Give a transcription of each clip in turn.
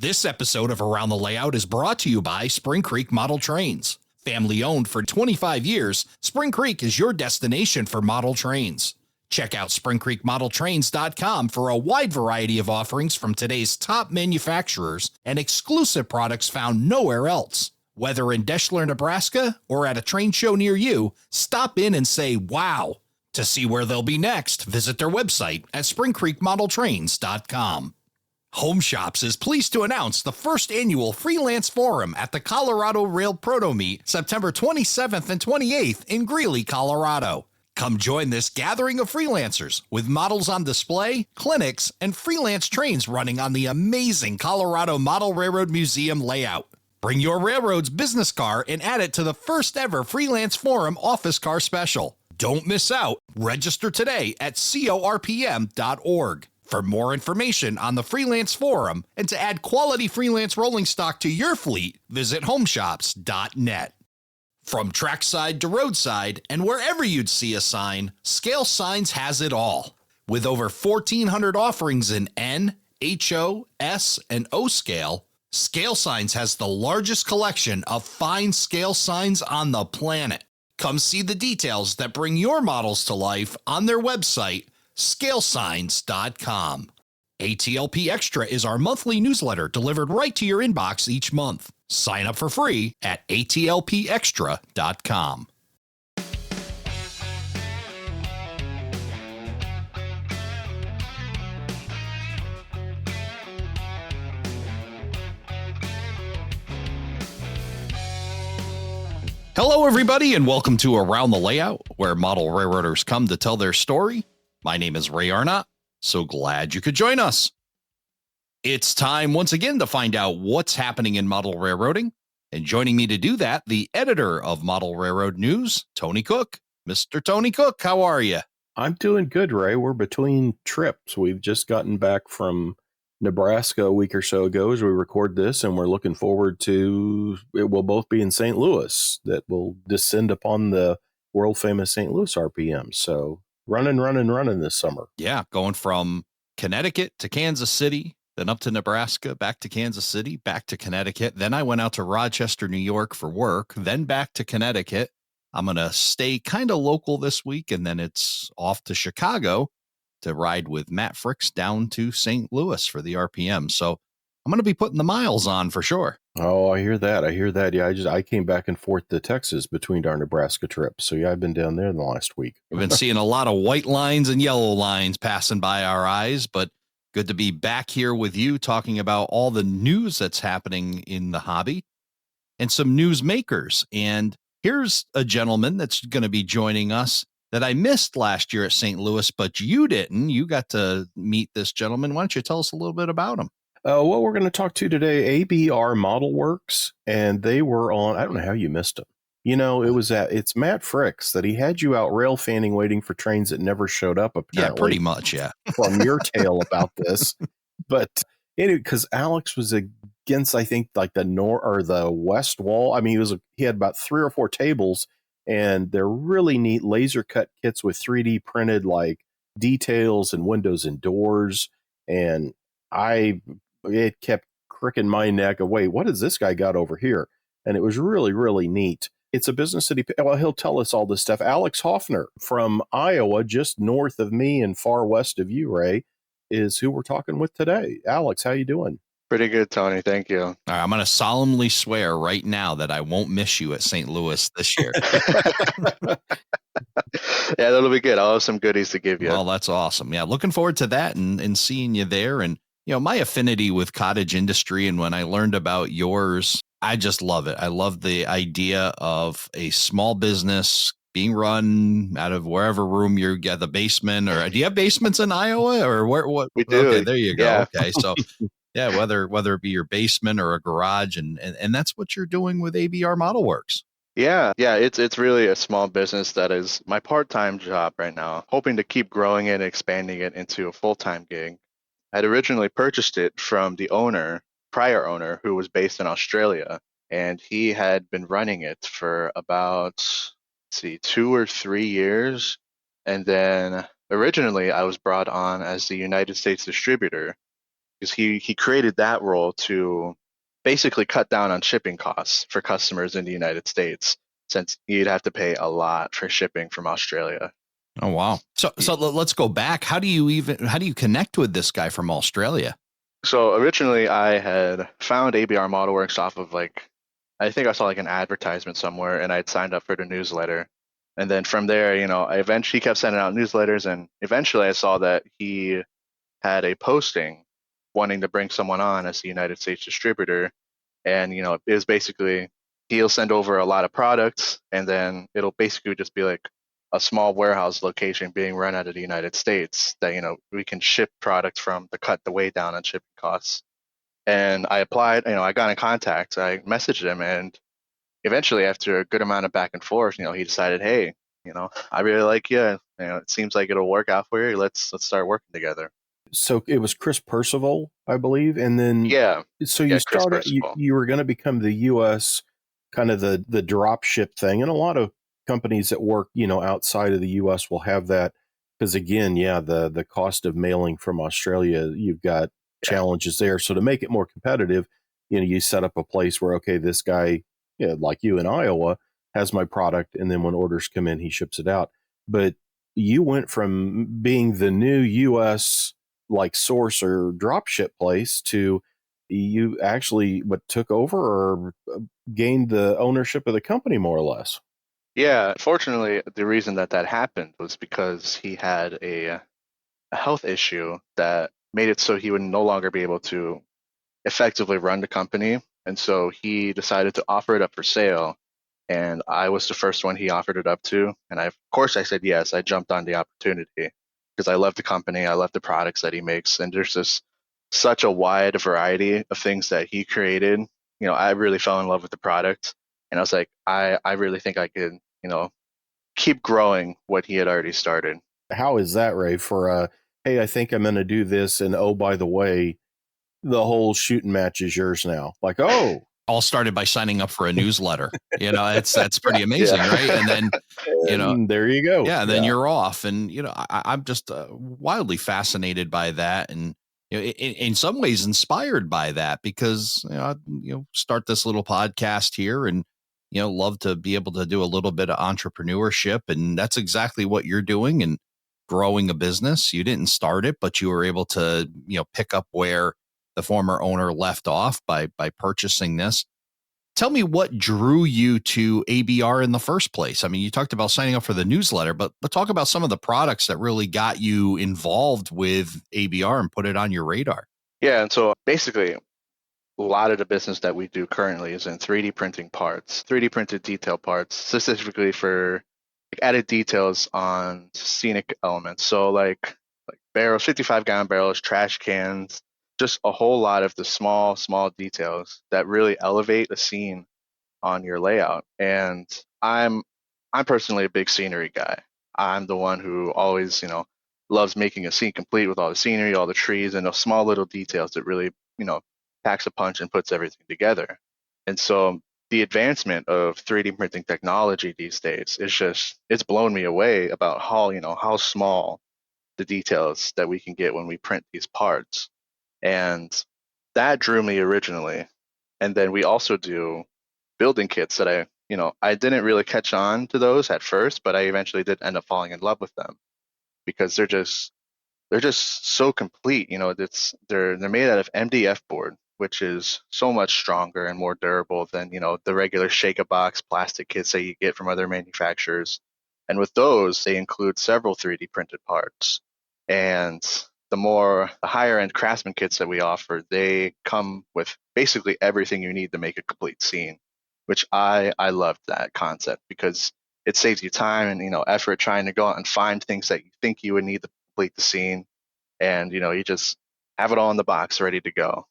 This episode of Around the Layout is brought to you by Spring Creek Model Trains. Family owned for 25 years, Spring Creek is your destination for model trains. Check out springcreekmodeltrains.com for a wide variety of offerings from today's top manufacturers and exclusive products found nowhere else. Whether in Deschler, Nebraska, or at a train show near you, stop in and say wow. To see where they'll be next, visit their website at springcreekmodeltrains.com. Home Shops is pleased to announce the first annual Freelance Forum at the Colorado Rail Proto Meet, September 27th and 28th in Greeley, Colorado. Come join this gathering of freelancers with models on display, clinics, and freelance trains running on the amazing Colorado Model Railroad Museum layout. Bring your railroad's business car and add it to the first ever Freelance Forum office car special. Don't miss out. Register today at corpm.org. For more information on the Freelance Forum and to add quality freelance rolling stock to your fleet, visit homeshops.net. From trackside to roadside and wherever you'd see a sign, Scale Signs has it all. With over 1,400 offerings in N, HO, S, and O scale, Scale Signs has the largest collection of fine scale signs on the planet. Come see the details that bring your models to life on their website, scalesigns.com. ATLP Extra is our monthly newsletter delivered right to your inbox each month. Sign up for free at atlpextra.com. Hello, everybody, and welcome to Around the Layout, where model railroaders come to tell their story. My name is Ray Arnott, so glad you could join us. It's time once again to find out what's happening in model railroading, and joining me to do that, the editor of Model Railroad News, Tony Cook. Mr. Tony Cook, how are you? I'm doing good, Ray. We're between trips. We've just gotten back from Nebraska a week or so ago as we record this, and we're looking forward to, it will both be in St. Louis, that will descend upon the world famous St. Louis RPM. So running this summer. Yeah, going from Connecticut to Kansas City, then up to Nebraska, back to Kansas City, back to Connecticut. Then I went out to Rochester, New York for work, then back to Connecticut. I'm going to stay kind of local this week, and then it's off to Chicago to ride with Matt Fricks down to St. Louis for the RPM. So I'm going to be putting the miles on for sure. Oh, I hear that. Yeah, I came back and forth to Texas between our Nebraska trips. So yeah, I've been down there in the last week. We've been seeing a lot of white lines and yellow lines passing by our eyes, but good to be back here with you talking about all the news that's happening in the hobby and some news makers. And here's a gentleman that's going to be joining us that I missed last year at St. Louis, but you didn't. You got to meet this gentleman. Why don't you tell us a little bit about him? Well, we're going to talk to today, ABR Model Works, and they were on, I don't know how you missed them. You know, it's Matt Fricks that he had you out rail fanning waiting for trains that never showed up, apparently. Yeah, pretty much, yeah. From your tale about this. But anyway, because Alex was against, I think, like the north or the west wall. I mean, he had about 3 or 4 tables, and they're really neat laser cut kits with 3D printed like details and windows and doors. And it kept cricking my neck of, wait, what has this guy got over here? And it was really, really neat. It's a business that he'll tell us all this stuff. Alex Hoffner from Iowa, just north of me and far west of you, Ray, is who we're talking with today. Alex, how you doing? Pretty good, Tony. Thank you. All right, I'm going to solemnly swear right now that I won't miss you at St. Louis this year. Yeah, that'll be good. I'll have some goodies to give you. Well, that's awesome. Yeah, looking forward to that and seeing you there. And, you know, my affinity with cottage industry, and when I learned about yours, I just love it. I love the idea of a small business being run out of wherever room you get, the basement, or do you have basements in Iowa or where? What we do? Okay, there you go. Yeah. Okay, so yeah, whether it be your basement or a garage, and that's what you're doing with ABR Model Works. Yeah, it's really a small business that is my part-time job right now, hoping to keep growing it and expanding it into a full-time gig. I'd originally purchased it from the prior owner, who was based in Australia, and he had been running it for about, 2 or 3 years. And then originally I was brought on as the United States distributor because he created that role to basically cut down on shipping costs for customers in the United States, since you'd have to pay a lot for shipping from Australia. Oh, wow. So let's go back. How do you connect with this guy from Australia? So originally I had found ABR Model Works off of I think I saw like an advertisement somewhere, and I'd signed up for the newsletter. And then from there, I eventually kept sending out newsletters, and eventually I saw that he had a posting wanting to bring someone on as the United States distributor. And, it was basically he'll send over a lot of products, and then it'll basically just be like a small warehouse location being run out of the United States that, we can ship products from to cut the way down on shipping costs. And I applied, I got in contact, I messaged him, and eventually after a good amount of back and forth, he decided, hey, I really like you. It seems like it'll work out for you. Let's start working together. So it was Chris Percival, I believe, and then Yeah, so yeah, you Chris started. Percival. You were going to become the U.S. kind of the drop ship thing, and a lot of companies that work outside of the U.S. will have that because again, yeah, the cost of mailing from Australia, you've got Yeah, challenges there. So to make it more competitive, you set up a place where okay, this guy, like you in Iowa, has my product, and then when orders come in, he ships it out. But you went from being the new U.S. like source or drop ship place to you actually what took over or gained the ownership of the company more or less. yeah. Fortunately, the reason that happened was because he had a health issue that made it so he would no longer be able to effectively run the company. And so he decided to offer it up for sale. And I was the first one he offered it up to. And of course, I said yes. I jumped on the opportunity because I love the company. I love the products that he makes. And there's just such a wide variety of things that he created. I really fell in love with the product. And I was like, I really think I could, keep growing what he had already started. How is that, Ray? For hey, I think I'm going to do this, and oh, by the way, the whole shooting match is yours now. Like, oh, All started by signing up for a newsletter. That's pretty amazing, Yeah. right? And then, and there you go. yeah, then you're off. And, I'm just wildly fascinated by that. And, in some ways inspired by that because, start this little podcast here and, love to be able to do a little bit of entrepreneurship. And that's exactly what you're doing and growing a business. You didn't start it, but you were able to, pick up where the former owner left off by purchasing this. Tell me what drew you to ABR in the first place. I mean, you talked about signing up for the newsletter, but talk about some of the products that really got you involved with ABR and put it on your radar. Yeah. And so basically, a lot of the business that we do currently is in 3D printing parts, 3D printed detail parts, specifically for added details on scenic elements. So like barrels, 55-gallon barrels, trash cans, just a whole lot of the small details that really elevate a scene on your layout. And I'm I'm personally a big scenery guy. I'm the one who always, loves making a scene complete with all the scenery, all the trees, and those small little details that really, packs a punch and puts everything together. And so the advancement of 3D printing technology these days is it's blown me away about how small the details that we can get when we print these parts. And that drew me originally. And then we also do building kits that I didn't really catch on to those at first, but I eventually did end up falling in love with them because they're just so complete. They're made out of MDF board, which is so much stronger and more durable than the regular shake a box plastic kits that you get from other manufacturers. And with those, they include several 3D printed parts. And the higher end craftsman kits that we offer, they come with basically everything you need to make a complete scene, which I love that concept because it saves you time and effort trying to go out and find things that you think you would need to complete the scene, and you just have it all in the box ready to go.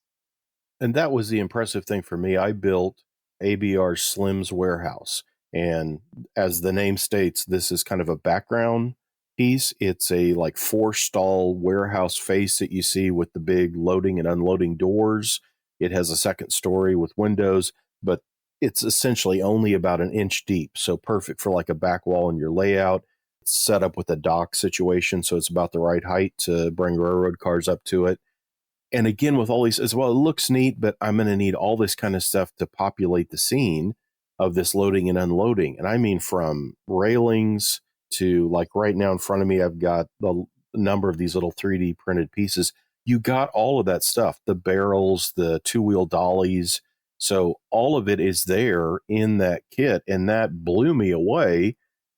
And that was the impressive thing for me. I built ABR Slim's warehouse. And as the name states, this is kind of a background piece. It's a like 4-stall warehouse face that you see with the big loading and unloading doors. It has a second story with windows, but it's essentially only about an inch deep. So perfect for like a back wall in your layout. It's set up with a dock situation. So it's about the right height to bring railroad cars up to it. And again, with all these as well, it looks neat, but I'm going to need all this kind of stuff to populate the scene of this loading and unloading. And I mean, from railings to, like, right now in front of me, I've got the number of these little 3D printed pieces. You got all of that stuff, the barrels, the two-wheel dollies. So all of it is there in that kit. And that blew me away,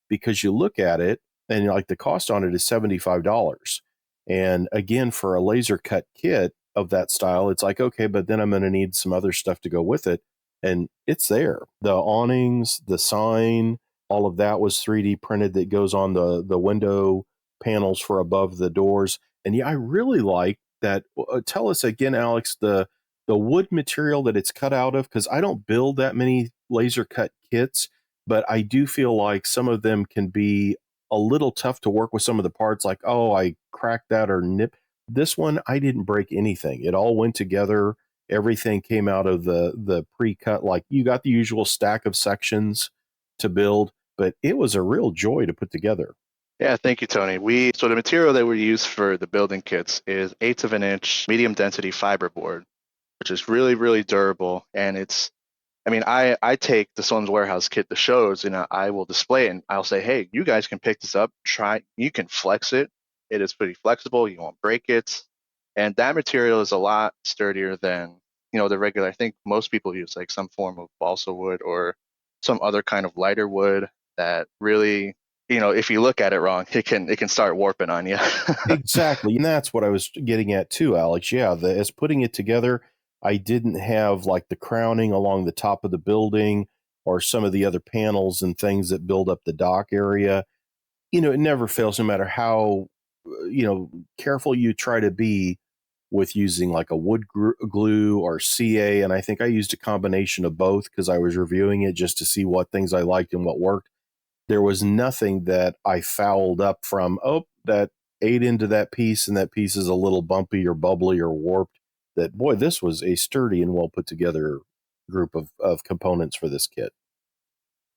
because you look at it and, like, the cost on it is $75. And again, for a laser cut kit of that style, it's like, okay, but then I'm going to need some other stuff to go with it. And it's there. The awnings, the sign, all of that was 3D printed that goes on the window panels for above the doors. And yeah, I really like that. Tell us again, Alex, the wood material that it's cut out of, because I don't build that many laser cut kits, but I do feel like some of them can be a little tough to work with some of the parts, like, oh, I cracked that or nip. This one, I didn't break anything. It all went together. Everything came out of the pre-cut. Like, you got the usual stack of sections to build, but it was a real joy to put together. Yeah, thank you, Tony. So the material that we use for the building kits is 1/8 of an inch medium density fiberboard, which is really, really durable. And I take the Sons Warehouse kit to shows, and I will display it, and I'll say, hey, you guys can pick this up, you can flex it. It is pretty flexible. You won't break it. And that material is a lot sturdier than, the regular. I think most people use like some form of balsa wood or some other kind of lighter wood that really, if you look at it wrong, it can start warping on you. Exactly. And that's what I was getting at too, Alex. Yeah, as putting it together, I didn't have like the crowning along the top of the building or some of the other panels and things that build up the dock area. It never fails, no matter how, careful you try to be with using like a wood glue or CA. And I think I used a combination of both, because I was reviewing it just to see what things I liked and what worked. There was nothing that I fouled up from, oh, that ate into that piece and that piece is a little bumpy or bubbly or warped. That, boy, this was a sturdy and well put together group of components for this kit.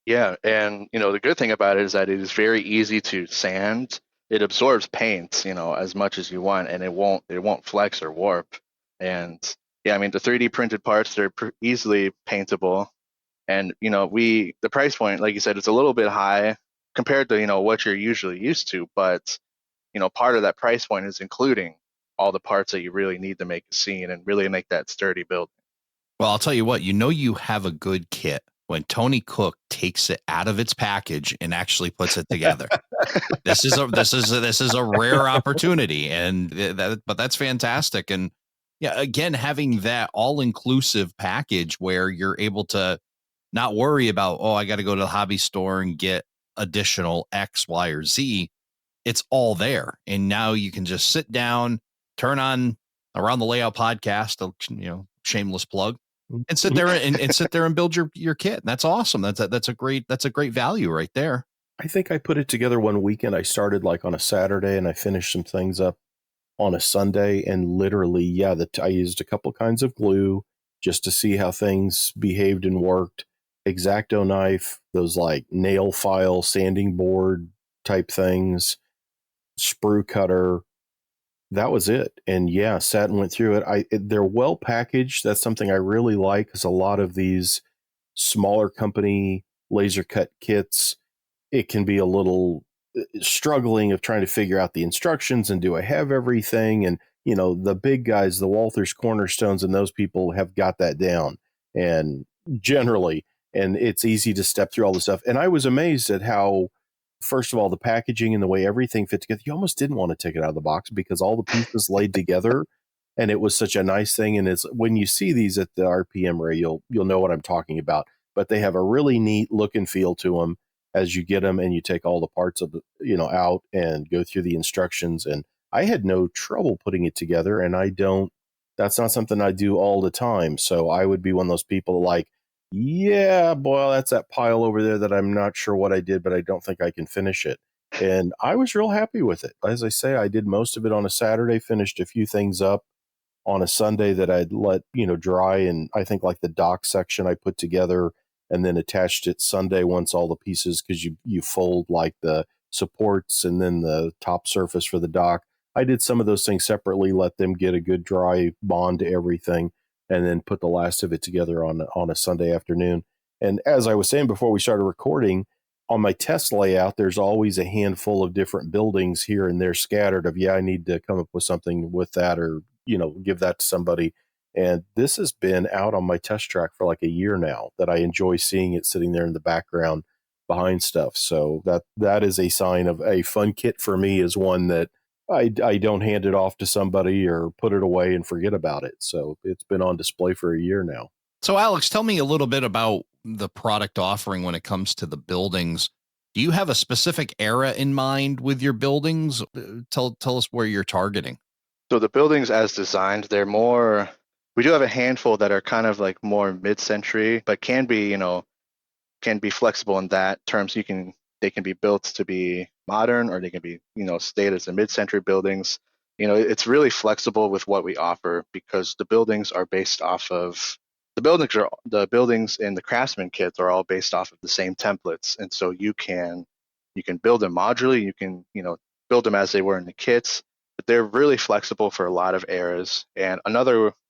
Yeah, and the good thing about it is that it is very easy to sand. It absorbs paint, as much as you want, and it won't flex or warp. And yeah, the 3D printed parts, they're easily paintable. And the price point, like you said, it's a little bit high compared to what you're usually used to, but part of that price point is including all the parts that you really need to make a scene and really make that sturdy build. Well, I'll tell you what, you have a good kit when Tony Cook takes it out of its package and actually puts it together. This is a rare opportunity, and but that's fantastic. And yeah, again, having that all-inclusive package where you're able to not worry about, oh, I got to go to the hobby store and get additional X, Y, or Z. It's all there. And now you can just sit down, turn on Around the Layout podcast, shameless plug, and sit there and sit there and build your kit. And that's awesome. That's a great value right there. I think I put it together one weekend. I started like on a Saturday and I finished some things up on a Sunday, and literally, yeah, I used a couple kinds of glue just to see how things behaved and worked. X-Acto knife, those like nail file sanding board type things, sprue cutter. That was it. And yeah, sat and went through it. They're well packaged. That's something I really like, because a lot of these smaller company laser cut kits, it can be a little struggling of trying to figure out the instructions and do I have everything? And, the big guys, the Walthers, Cornerstones, and those people have got that down, and generally, and it's easy to step through all the stuff. And I was amazed at how, first of all, the packaging and the way everything fit together, you almost didn't want to take it out of the box because all the pieces laid together. And it was such a nice thing. And it's when you see these at the RPM Ray, you'll know what I'm talking about. But they have a really neat look and feel to them as you get them, and you take all the parts of out and go through the instructions. And I had no trouble putting it together, and that's not something I do all the time. So I would be one of those people like, yeah, boy, that's that pile over there that I'm not sure what I did, but I don't think I can finish it. And I was real happy with it. As I say, I did most of it on a Saturday, finished a few things up on a Sunday that I'd let, dry. And I think like the dock section I put together and then attached it Sunday once all the pieces, because you fold like the supports and then the top surface for the dock. I did some of those things separately, let them get a good dry bond to everything, and then put the last of it together on a Sunday afternoon. And as I was saying before we started recording, on my test layout, there's always a handful of different buildings here and there scattered of, yeah, I need to come up with something with that, or, give that to somebody. And this has been out on my test track for like a year now, that I enjoy seeing it sitting there in the background behind stuff. So that is a sign of a fun kit for me, is one that I don't hand it off to somebody or put it away and forget about it. So it's been on display for a year now. So, Alex, tell me a little bit about the product offering when it comes to the buildings. Do you have a specific era in mind with your buildings? Tell us where you're targeting. So the buildings as designed, we do have a handful that are kind of like more mid-century, but can be flexible in that terms. They can be built to be modern, or they can be, stayed as the mid-century buildings. It's really flexible with what we offer, because the buildings are based off of the buildings in the Craftsman kits are all based off of the same templates. And so you can build them modularly, you can, build them as they were in the kits, but they're really flexible for a lot of eras. And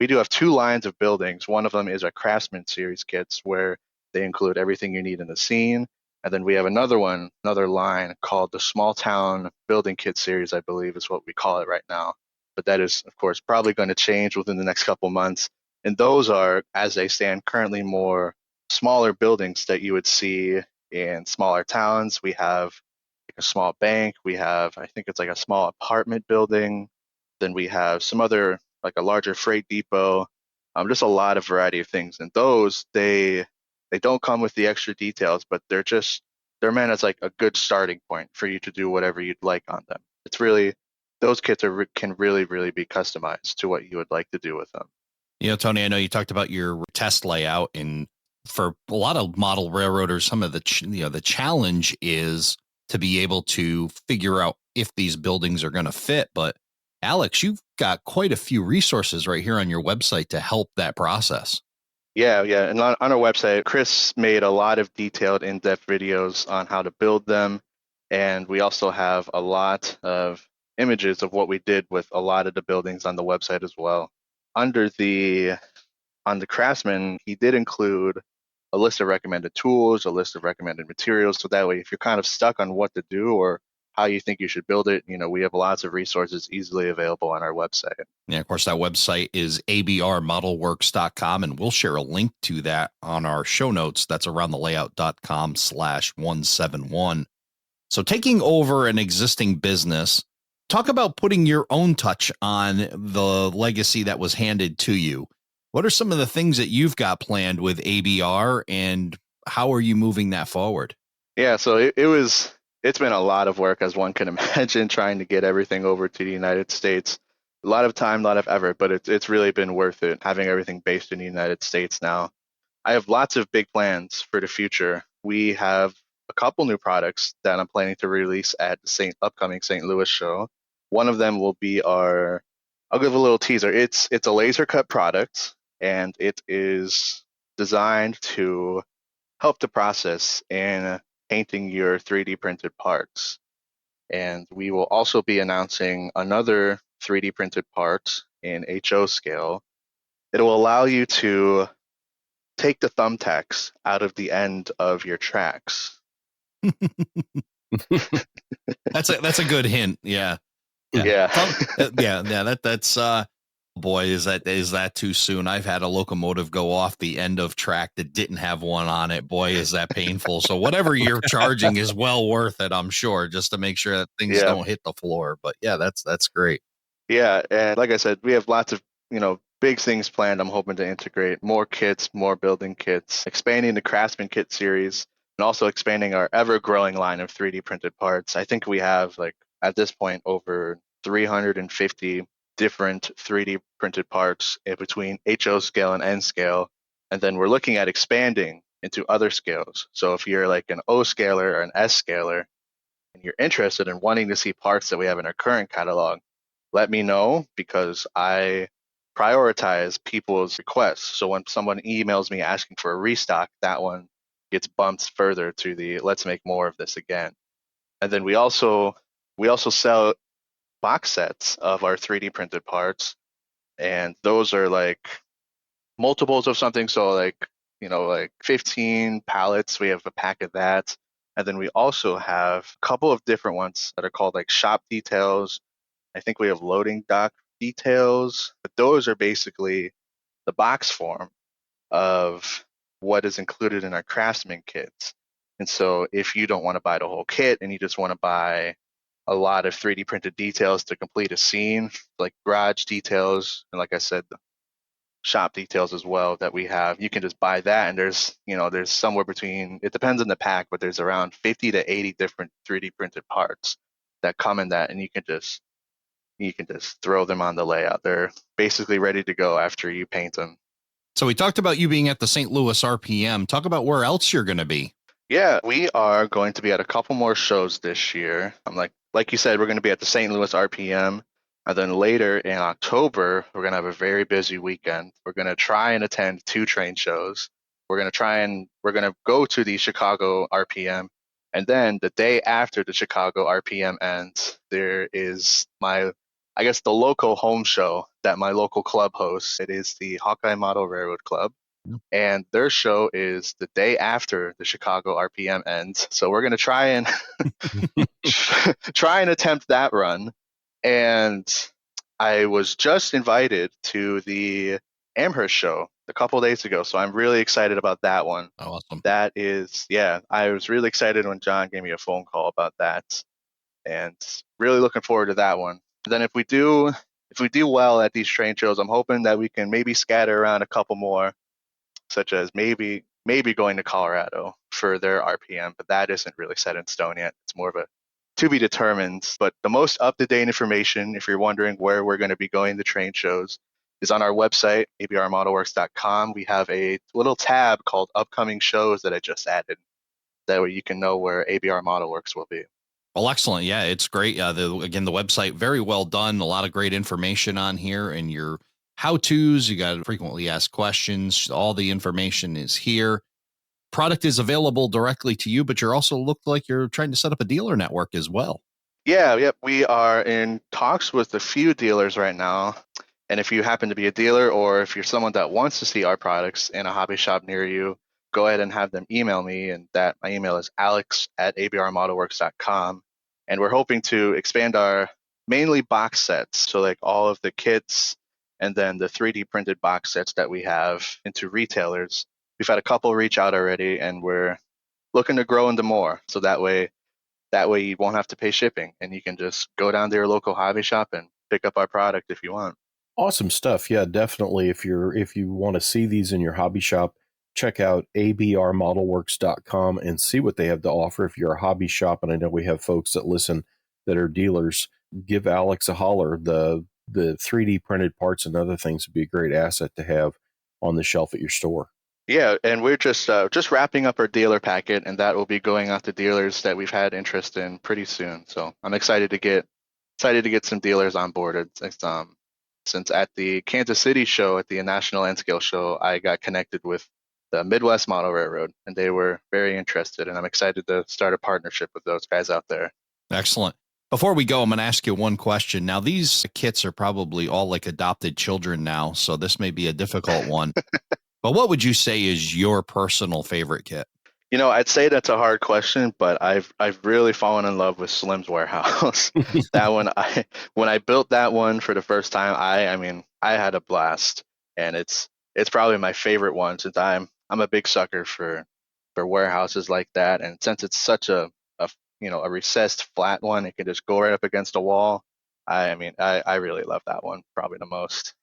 we do have two lines of buildings. One of them is our Craftsman series kits, where they include everything you need in the scene. And then we have another line called the Small Town Building Kit series, I believe is what we call it right now. But that is, of course, probably going to change within the next couple months. And those are, as they stand currently, more smaller buildings that you would see in smaller towns. We have like a small bank. We have, I think it's like a small apartment building. Then we have some other, like a larger freight depot. Just a lot of variety of things. And those, they don't come with the extra details, but they're meant as like a good starting point for you to do whatever you'd like on them. It's really, those kits can really, really be customized to what you would like to do with them. Tony, I know you talked about your test layout, and for a lot of model railroaders, some of the challenge is to be able to figure out if these buildings are going to fit. But Alex, you've got quite a few resources right here on your website to help that process. Yeah. And on our website, Chris made a lot of detailed, in-depth videos on how to build them. And we also have a lot of images of what we did with a lot of the buildings on the website as well. On the Craftsman, he did include a list of recommended tools, a list of recommended materials. So that way, if you're kind of stuck on what to do or how you think you should build it, we have lots of resources easily available on our website. Yeah, of course, that website is abrmodelworks.com, and we'll share a link to that on our show notes. That's aroundthelayout.com/171. So taking over an existing business, talk about putting your own touch on the legacy that was handed to you. What are some of the things that you've got planned with ABR, and how are you moving that forward? Yeah, so it's been a lot of work, as one can imagine, trying to get everything over to the United States. A lot of time, a lot of effort, but it's really been worth it, having everything based in the United States now. I have lots of big plans for the future. We have a couple new products that I'm planning to release at the upcoming St. Louis show. One of them will be I'll give a little teaser. It's a laser cut product, and it is designed to help the process in painting your 3D printed parts. And we will also be announcing another 3D printed part in HO scale. It will allow you to take the thumbtacks out of the end of your tracks. That's a good hint. Yeah. Yeah. That's boy, is that too soon? I've had a locomotive go off the end of track that didn't have one on it. Boy, is that painful. So whatever you're charging is well worth it, I'm sure, just to make sure that things don't hit the floor. But yeah, that's great. Yeah, and like I said, we have lots of, big things planned. I'm hoping to integrate more kits, more building kits, expanding the Craftsman kit series, and also expanding our ever-growing line of 3D printed parts. I think we have, like, at this point, over 350 different 3D printed parts in between HO scale and N scale. And then we're looking at expanding into other scales. So if you're like an O scaler or an S scaler, and you're interested in wanting to see parts that we have in our current catalog, let me know, because I prioritize people's requests. So when someone emails me asking for a restock, that one gets bumped further to the let's make more of this again. And then we also sell box sets of our 3D printed parts, and those are like multiples of something. So like 15 pallets. We have a pack of that. And then we also have a couple of different ones that are called like shop details. I think we have loading dock details, but those are basically the box form of what is included in our craftsman kits. And so if you don't want to buy the whole kit and you just want to buy a lot of 3D printed details to complete a scene, like garage details, and like I said, shop details as well that we have. You can just buy that, and there's somewhere between, it depends on the pack, but there's around 50 to 80 different 3D printed parts that come in that, and you can just throw them on the layout. They're basically ready to go after you paint them. So we talked about you being at the St. Louis RPM. Talk about where else you're going to be. Yeah, we are going to be at a couple more shows this year. I'm like you said, we're going to be at the St. Louis RPM. And then later in October, we're going to have a very busy weekend. We're going to try and attend 2 train shows. We're going to go to the Chicago RPM. And then the day after the Chicago RPM ends, there is I guess the local home show that my local club hosts. It is the Hawkeye Model Railroad Club. And their show is the day after the Chicago RPM ends. So we're going to try and attempt that run. And I was just invited to the Amherst show a couple days ago, so I'm really excited about that one. Awesome. That is, yeah, I was really excited when John gave me a phone call about that, and really looking forward to that one. Then if we do well at these train shows, I'm hoping that we can maybe scatter around a couple more, such as maybe going to Colorado for their RPM, but that isn't really set in stone yet. It's more of a to be determined. But the most up-to-date information, if you're wondering where we're going to be going to train shows, is on our website, abrmodelworks.com. We have a little tab called upcoming shows that I just added. That way you can know where ABR Modelworks will be. Well, excellent. Yeah, it's great. The website, very well done. A lot of great information on here, and your how-tos. You got frequently asked questions. All the information is here. Product is available directly to you, but you're also look like you're trying to set up a dealer network as well. Yeah, yep. We are in talks with a few dealers right now. And if you happen to be a dealer, or if you're someone that wants to see our products in a hobby shop near you, go ahead and have them email me. And my email is alex@abrmodelworks.com. And we're hoping to expand our mainly box sets. So like all of the kits and then the 3D printed box sets that we have into retailers. We've had a couple reach out already, and we're looking to grow into more. So that way you won't have to pay shipping, and you can just go down to your local hobby shop and pick up our product if you want. Awesome stuff. Yeah, definitely. If you want to see these in your hobby shop, check out abrmodelworks.com and see what they have to offer. If you're a hobby shop, and I know we have folks that listen that are dealers, give Alex a holler. The 3D printed parts and other things would be a great asset to have on the shelf at your store. Yeah, and we're just wrapping up our dealer packet, and that will be going out to dealers that we've had interest in pretty soon. So I'm excited to get some dealers on board. Since at the Kansas City show, at the National N Scale show, I got connected with the Midwest Model Railroad, and they were very interested, and I'm excited to start a partnership with those guys out there. Excellent. Before we go, I'm going to ask you one question. Now, these kits are probably all like adopted children now, so this may be a difficult one. But what would you say is your personal favorite kit? I'd say that's a hard question, but I've really fallen in love with Slim's Warehouse. That one, when I built that one for the first time, I had a blast, and it's probably my favorite one, since I'm a big sucker for warehouses like that, and since it's such a recessed flat one, it can just go right up against a wall. I really love that one probably the most.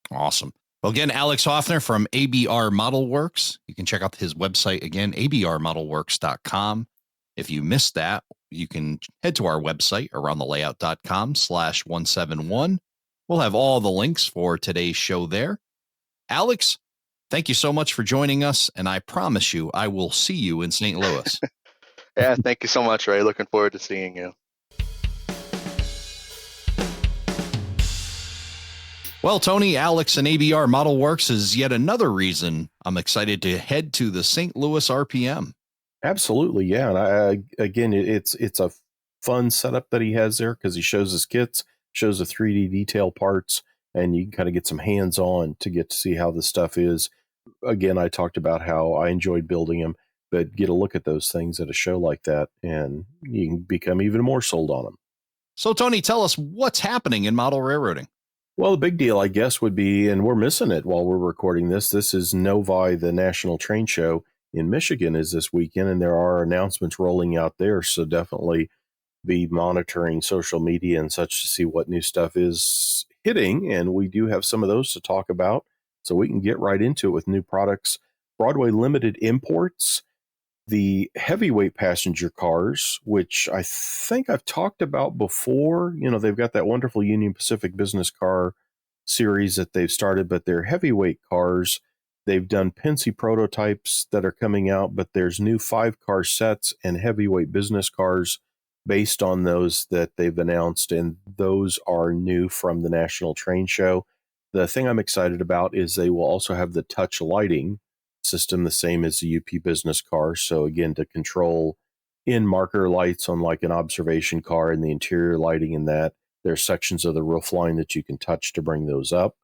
Awesome. Well, again, Alex Hoffner from ABR Model Works. You can check out his website again, abrmodelworks.com. If you missed that, you can head to our website, aroundthelayout.com/171. We'll have all the links for today's show there. Alex, thank you so much for joining us, and I promise you I will see you in St. Louis. Yeah, thank you so much, Ray. Looking forward to seeing you. Well, Tony, Alex, and ABR Model Works is yet another reason I'm excited to head to the St. Louis RPM. Absolutely, yeah. And again, it's a fun setup that he has there, because he shows his kits, shows the 3D detail parts, and you can kind of get some hands-on to get to see how the stuff is. Again, I talked about how I enjoyed building them, but get a look at those things at a show like that, and you can become even more sold on them. So, Tony, tell us what's happening in model railroading. Well, the big deal, I guess, would be, and we're missing it while we're recording this. This is Novi, the National Train Show in Michigan, is this weekend, and there are announcements rolling out there. So definitely be monitoring social media and such to see what new stuff is hitting. And we do have some of those to talk about. So we can get right into it with new products. Broadway Limited Imports, the heavyweight passenger cars, which I think I've talked about before. You know, they've got that wonderful Union Pacific business car series that they've started, but they're heavyweight cars. They've done Pennsy prototypes that are coming out, but there's new 5-car sets and heavyweight business cars based on those that they've announced, and those are new from the National Train Show. The thing I'm excited about is they will also have the touch lighting system, the same as the UP business car. So again, to control in marker lights on like an observation car and the interior lighting in that, there's sections of the roof line that you can touch to bring those up.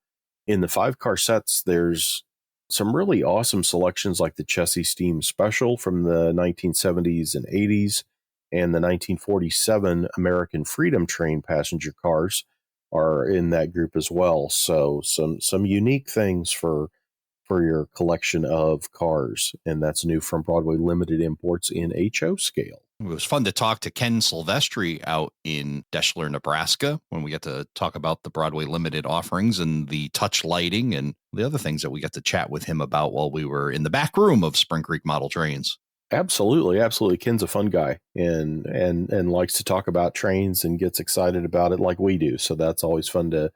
In the 5-car sets, there's some really awesome selections like the Chessie Steam Special from the 1970s and 80s, and the 1947 American Freedom Train passenger cars are in that group as well. So some unique things for your collection of cars, and that's new from Broadway Limited Imports in HO scale. It was fun to talk to Ken Silvestri out in Deschler, Nebraska, when we got to talk about the Broadway Limited offerings and the touch lighting and the other things that we got to chat with him about while we were in the back room of Spring Creek Model Trains. Absolutely. Ken's a fun guy and likes to talk about trains and gets excited about it like we do. So that's always fun to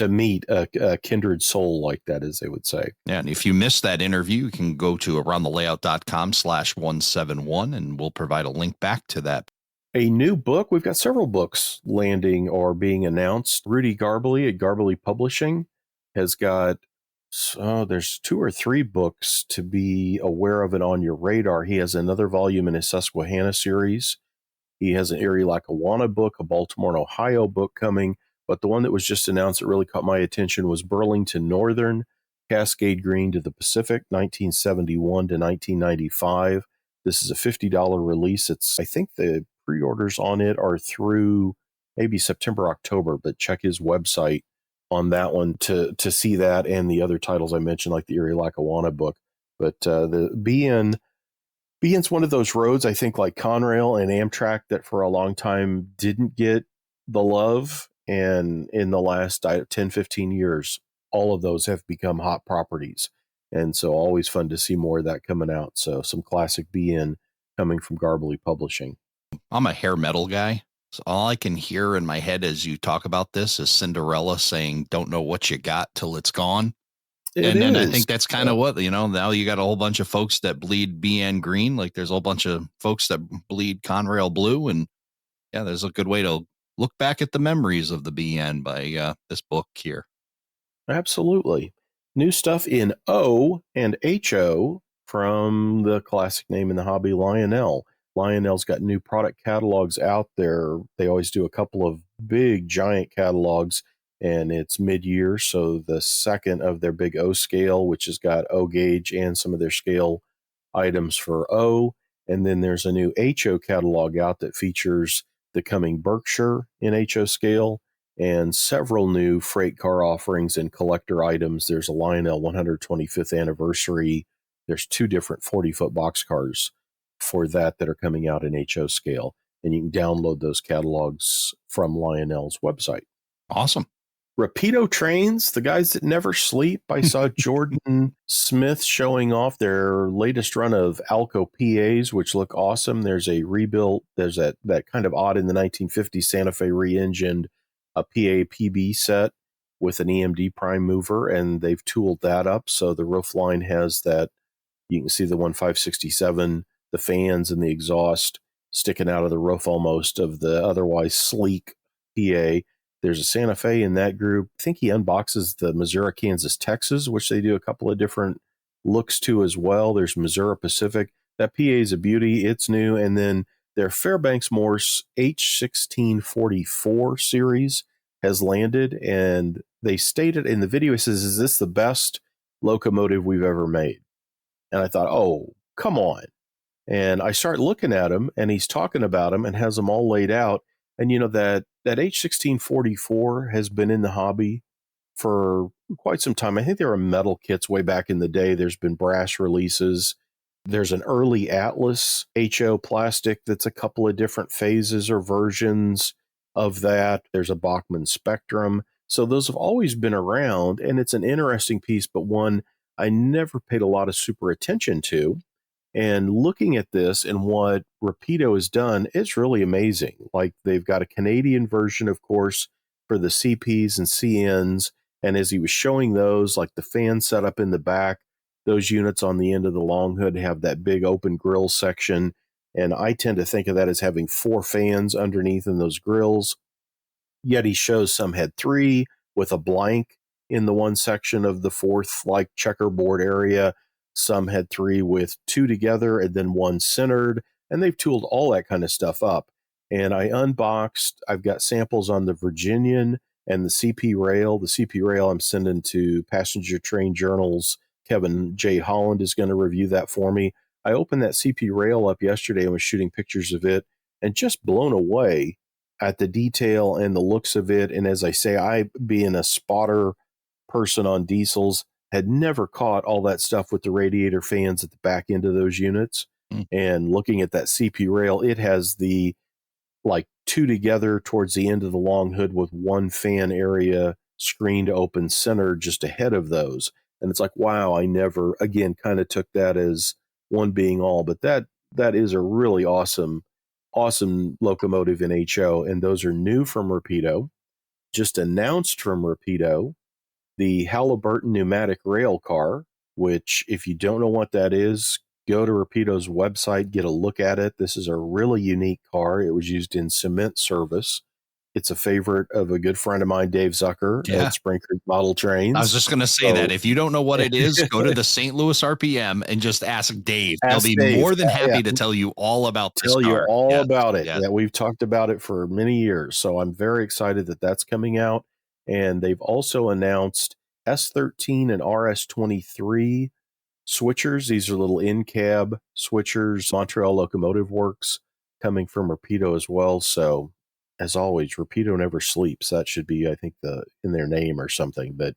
meet a kindred soul like that, as they would say. Yeah, and if you missed that interview, you can go to aroundthelayout.com/171, and we'll provide a link back to that. A new book. We've got several books landing or being announced. Rudy Garbely at Garbely Publishing has got, there's 2 or 3 books to be aware of and on your radar. He has another volume in his Susquehanna series. He has an Erie Lackawanna book, a Baltimore and Ohio book coming. But the one that was just announced that really caught my attention was Burlington Northern, Cascade Green to the Pacific, 1971 to 1995. This is a $50 release. I think the pre-orders on it are through maybe September, October, but check his website on that one to see that and the other titles I mentioned, like the Erie Lackawanna book. But the BN's one of those roads, I think, like Conrail and Amtrak, that for a long time didn't get the love. And in the last 10, 15 years, all of those have become hot properties. And so always fun to see more of that coming out. So some classic BN coming from Garbely Publishing. I'm a hair metal guy. So all I can hear in my head as you talk about this is Cinderella saying, "Don't know what you got till it's gone." And I think that's kind of what, now you got a whole bunch of folks that bleed BN green. Like there's a whole bunch of folks that bleed Conrail blue. And yeah, there's a good way to look back at the memories of the BN by this book here. Absolutely. New stuff in O and HO from the classic name in the hobby, Lionel. Lionel's got new product catalogs out there. They always do a couple of big, giant catalogs, and it's mid-year. So the second of their big O scale, which has got O gauge and some of their scale items for O. And then there's a new HO catalog out that features the coming Berkshire in HO scale and several new freight car offerings and collector items. There's a Lionel 125th anniversary. There's 2 different 40-foot boxcars for that are coming out in HO scale. And you can download those catalogs from Lionel's website. Awesome. Rapido Trains, the guys that never sleep. I saw Jordan Smith showing off their latest run of Alco PAs, which look awesome. There's a rebuilt, there's that kind of odd in the 1950s Santa Fe re-engined a PA PB set with an EMD prime mover, and they've tooled that up. So the roof line has that, you can see the 1567, the fans and the exhaust sticking out of the roof almost of the otherwise sleek PA. There's a Santa Fe in that group. I think he unboxes the Missouri, Kansas, Texas, which they do a couple of different looks to as well. There's Missouri Pacific. That PA is a beauty. It's new. And then their Fairbanks Morse H1644 series. has landed, and they stated in the video, he says, "Is this the best locomotive we've ever made?" And I thought, oh, come on. And I start looking at him, and he's talking about them and has them all laid out. And that H1644 has been in the hobby for quite some time. I think there were metal kits way back in the day. There's been brass releases. There's an early Atlas HO plastic that's a couple of different phases or versions of that. There's a Bachmann Spectrum. So those have always been around, and it's an interesting piece, but one I never paid a lot of super attention to. And looking at this and what Rapido has done, it's really amazing. Like, they've got a Canadian version, of course, for the CPs and CNs. And as he was showing those, like the fan setup in the back, those units on the end of the long hood have that big open grill section. And I tend to think of that as having 4 fans underneath in those grills. Yet he shows some had 3 with a blank in the one section of the fourth, like, checkerboard area. Some had 3 with 2 together and then 1 centered. And they've tooled all that kind of stuff up. And I unboxed, I've got samples on the Virginian and the CP Rail. The CP Rail I'm sending to Passenger Train Journals. Kevin J. Holland is going to review that for me. I opened that CP Rail up yesterday and was shooting pictures of it, and just blown away at the detail and the looks of it. And as I say, I, being a spotter person on diesels, had never caught all that stuff with the radiator fans at the back end of those units. And looking at that CP Rail, it has the, like, 2 together towards the end of the long hood with 1 fan area screened open center just ahead of those. And it's like, wow, I never, again, kind of took that as one being all, but that is a really awesome locomotive in HO. And those are new from Rapido, just announced from Rapido. The Halliburton pneumatic rail car, which, if you don't know what that is, go to Rapido's website, get a look at it. This is a really unique car. It was used in cement service. It's a favorite of a good friend of mine, Dave Zucker, at Spring Creek Model Trains. I was just going to say that. If you don't know what it is, go to the St. Louis RPM and just ask Dave. He'll be more than happy to tell you all about this car. Tell you all about it. Yeah, we've talked about it for many years. So I'm very excited that that's coming out. And they've also announced S13 and RS23 switchers. These are little in-cab switchers. Montreal Locomotive Works coming from Rapido as well. So, as always, Rapido never sleeps. That should be, I think, in their name or something. But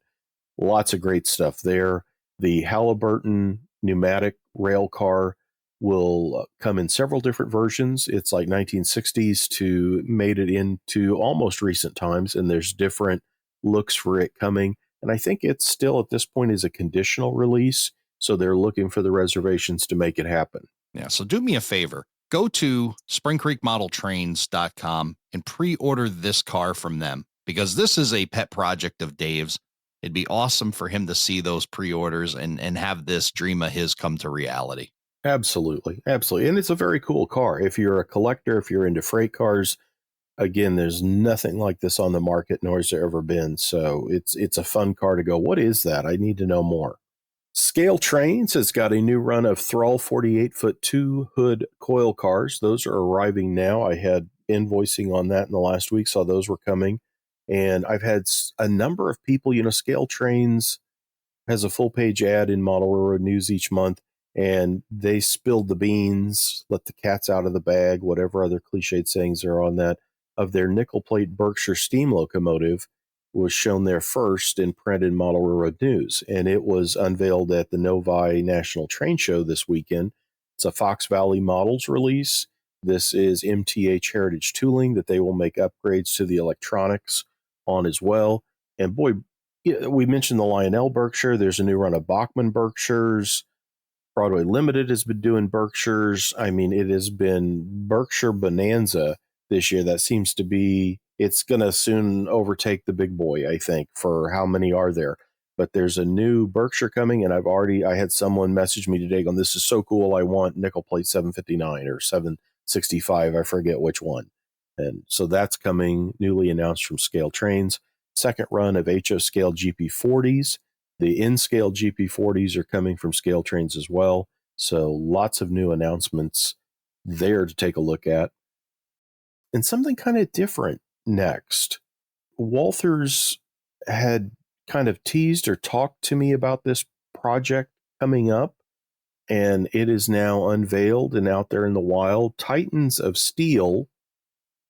lots of great stuff there. The Halliburton pneumatic rail car will come in several different versions. It's like 1960s to made it into almost recent times, and there's different looks for it coming. And I think it's still, at this point, is a conditional release. So they're looking for the reservations to make it happen. Yeah. So do me a favor. Go to springcreekmodeltrains.com and pre-order this car from them, because this is a pet project of Dave's. It'd be awesome for him to see those pre-orders and have this dream of his come to reality. Absolutely. Absolutely. And it's a very cool car. If you're a collector, if you're into freight cars, again, there's nothing like this on the market, nor has there ever been. So it's a fun car to go, what is that? I need to know more. Scale Trains has got a new run of Thrall 48-foot 2-hood coil cars. Those are arriving now. I had invoicing on that in the last week, saw those were coming. And I've had a number of people, Scale Trains has a full-page ad in Model Railroad News each month, and they spilled the beans, let the cats out of the bag, whatever other cliched sayings are on that, of their nickel plate Berkshire steam locomotive was shown there first in print in Model Railroad News. And it was unveiled at the Novi National Train Show this weekend. It's a Fox Valley Models release. This is MTH Heritage Tooling that they will make upgrades to the electronics on as well. And boy, we mentioned the Lionel Berkshire. There's a new run of Bachmann Berkshires. Broadway Limited has been doing Berkshires. I mean, it has been Berkshire Bonanza this year. That seems to be, it's going to soon overtake the big boy, I think, for how many are there. But there's a new Berkshire coming, and I had someone message me today going, this is so cool, I want nickel plate 759 or 765, I forget which one. And so that's coming, newly announced from Scale Trains. Second run of HO Scale GP40s. The in-scale GP40s are coming from Scale Trains as well. So lots of new announcements there to take a look at. And something kind of different next. Walthers had kind of teased or talked to me about this project coming up, and it is now unveiled and out there in the wild. Titans of Steel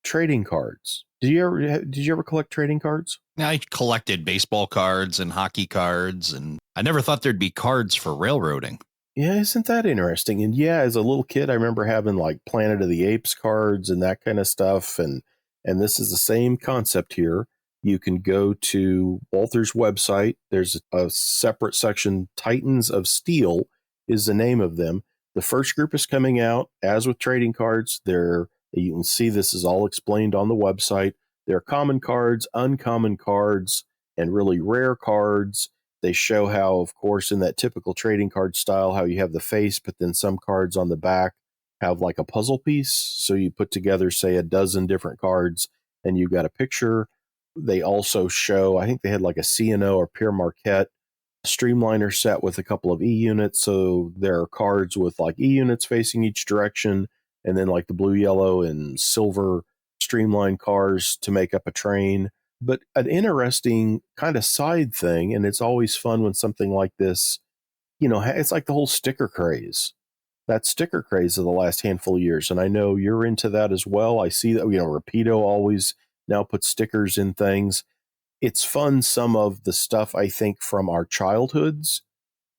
trading cards. Did you ever collect trading cards? I collected baseball cards and hockey cards, and I never thought there'd be cards for railroading. Yeah, isn't that interesting? And yeah, as a little kid, I remember having like Planet of the Apes cards and that kind of stuff. And this is the same concept here. You can go to Walther's website. There's a separate section. Titans of Steel is the name of them. The first group is coming out. As with trading cards, you can see this is all explained on the website. There are common cards, uncommon cards, and really rare cards. They show how, of course, in that typical trading card style, how you have the face, but then some cards on the back have like a puzzle piece. So you put together, say, a dozen different cards and you've got a picture. They also show, I think they had like a C&O or Pierre Marquette streamliner set with a couple of E units. So there are cards with like E units facing each direction, and then like the blue, yellow, and silver streamline cars to make up a train. But an interesting kind of side thing, and it's always fun when something like this, it's like the whole sticker craze. That sticker craze of the last handful of years. And I know you're into that as well. I see that, Rapido always now puts stickers in things. It's fun, some of the stuff, I think, from our childhoods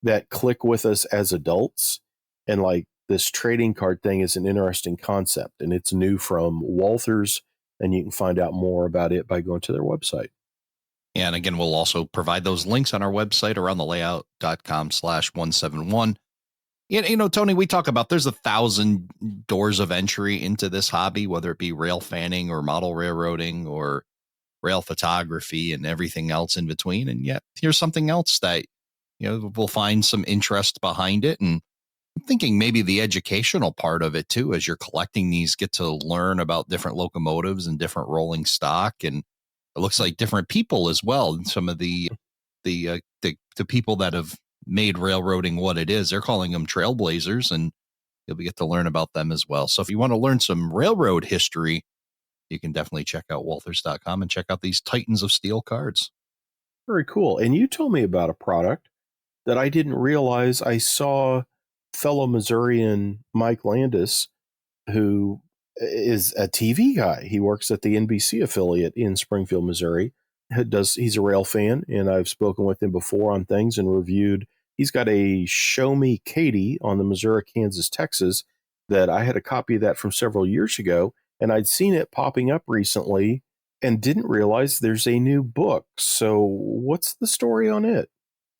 that click with us as adults. And like this trading card thing is an interesting concept, and it's new from Walthers, and you can find out more about it by going to their website. And again, we'll also provide those links on our website, aroundthelayout.com/171. Tony, we talk about there's 1,000 doors of entry into this hobby, whether it be rail fanning or model railroading or rail photography and everything else in between. And yet here's something else that, we'll find some interest behind it. And I'm thinking maybe the educational part of it too, as you're collecting these, get to learn about different locomotives and different rolling stock. And it looks like different people as well. And some of the people that have made railroading what it is, they're calling them trailblazers, and you'll get to learn about them as well. So if you want to learn some railroad history, you can definitely check out walthers.com and check out these Titans of Steel cards. Very cool. And you told me about a product that I didn't realize. I saw fellow Missourian Mike Landis, who is a TV guy. He works at the NBC affiliate in Springfield, Missouri. He's a rail fan, and I've spoken with him before on things and reviewed. He's got a Show Me Katie on the Missouri, Kansas, Texas that I had a copy of that from several years ago, and I'd seen it popping up recently and didn't realize there's a new book. So what's the story on it?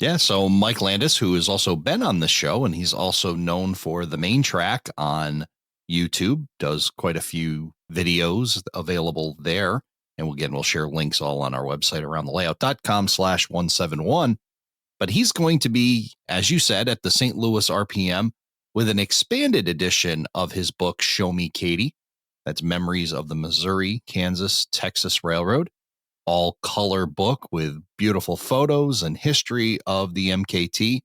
Yeah, so Mike Landis, who has also been on the show, and he's also known for the main track on YouTube, does quite a few videos available there. And again, we'll share links all on our website, aroundthelayout.com/171. But he's going to be, as you said, at the St. Louis RPM with an expanded edition of his book, Show Me Katie. That's Memories of the Missouri, Kansas, Texas Railroad. All color book with beautiful photos and history of the MKT.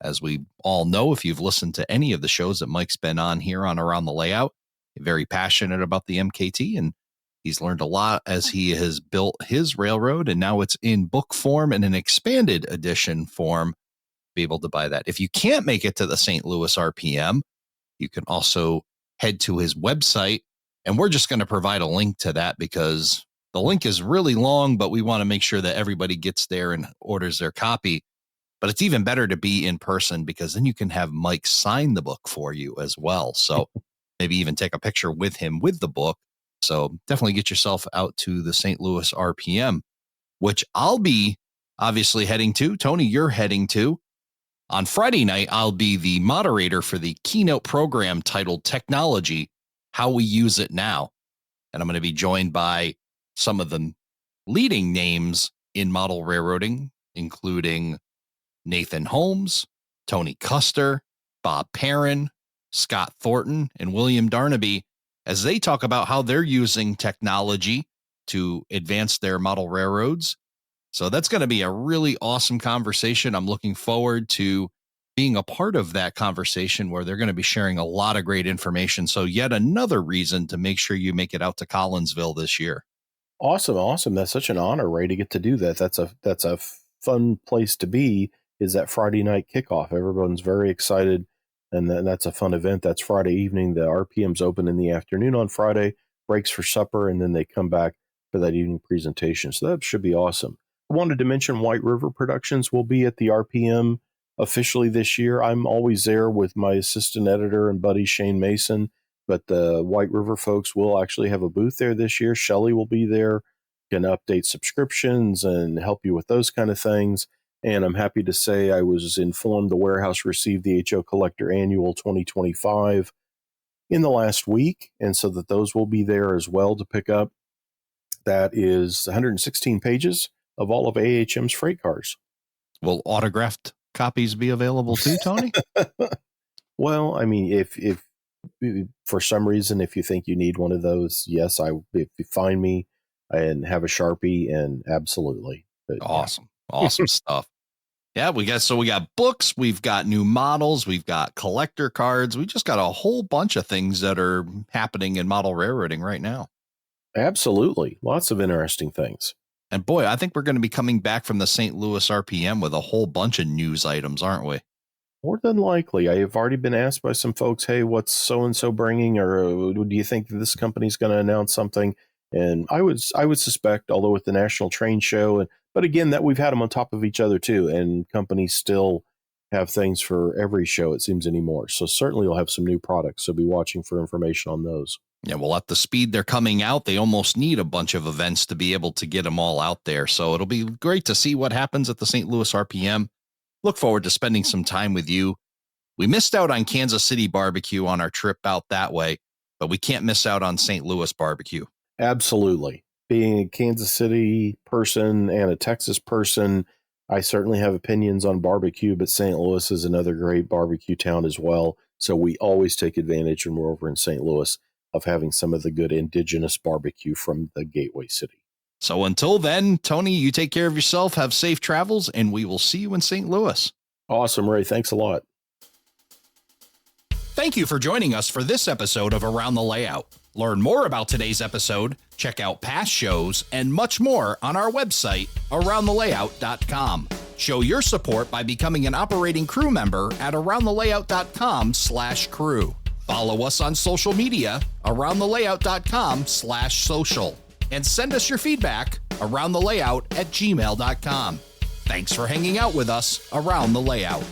As we all know, if you've listened to any of the shows that Mike's been on here on Around the Layout, very passionate about the MKT, and he's learned a lot as he has built his railroad, and now it's in book form and an expanded edition form. Be able to buy that. If you can't make it to the St. Louis RPM, you can also head to his website, and we're just going to provide a link to that because the link is really long, but we want to make sure that everybody gets there and orders their copy. But it's even better to be in person because then you can have Mike sign the book for you as well. So maybe even take a picture with him with the book. So definitely get yourself out to the St. Louis RPM, which I'll be obviously heading to. Tony, you're heading to. On Friday night, I'll be the moderator for the keynote program titled Technology, How We Use It Now. And I'm going to be joined by some of the leading names in model railroading, including Nathan Holmes, Tony Custer, Bob Perrin, Scott Thornton, and William Darnaby, as they talk about how they're using technology to advance their model railroads. So that's going to be a really awesome conversation. I'm looking forward to being a part of that conversation where they're going to be sharing a lot of great information. So yet another reason to make sure you make it out to Collinsville this year. Awesome, awesome. That's such an honor, Ray, to get to do that. That's a fun place to be. Is that Friday night kickoff? Everyone's very excited, and that's a fun event. That's Friday evening. The RPM's open in the afternoon on Friday, breaks for supper, and then they come back for that evening presentation. So that should be awesome. I wanted to mention White River Productions will be at the RPM officially this year. I'm always there with my assistant editor and buddy Shane Mason, but the White River folks will actually have a booth there this year. Shelley will be there, can update subscriptions and help you with those kind of things. And I'm happy to say I was informed the warehouse received the HO Collector Annual 2025 in the last week, and so that those will be there as well to pick up. That is 116 pages of all of AHM's freight cars. Will autographed copies be available too, Tony? Well, I mean, if for some reason, if you think you need one of those, yes, if you find me and have a Sharpie, and absolutely. But, awesome. Yeah. Awesome stuff. Yeah, we got books, we've got new models, we've got collector cards. We just got a whole bunch of things that are happening in model railroading right now. Absolutely. Lots of interesting things. And boy, I think we're going to be coming back from the St. Louis RPM with a whole bunch of news items, aren't we? More than likely. I have already been asked by some folks, hey, what's so-and-so bringing? Or do you think this company's going to announce something? And I would suspect, although with the National Train Show, but again, that we've had them on top of each other too, and companies still have things for every show, it seems, anymore. So certainly you'll have some new products. So be watching for information on those. Yeah, well, at the speed they're coming out, they almost need a bunch of events to be able to get them all out there. So it'll be great to see what happens at the St. Louis RPM. Look forward to spending some time with you. We missed out on Kansas City barbecue on our trip out that way, but we can't miss out on St. Louis barbecue. Absolutely. Being a Kansas City person and a Texas person, I certainly have opinions on barbecue, but St. Louis is another great barbecue town as well. So we always take advantage when we're over in St. Louis of having some of the good indigenous barbecue from the gateway city. So until then, Tony, you take care of yourself, have safe travels, and we will see you in St. Louis. Awesome, Ray. Thanks a lot. Thank you for joining us for this episode of Around the Layout. Learn more about today's episode, check out past shows, and much more on our website, aroundthelayout.com. Show your support by becoming an operating crew member at aroundthelayout.com/crew. Follow us on social media, aroundthelayout.com/social. And send us your feedback, aroundthelayout@gmail.com. Thanks for hanging out with us around the layout.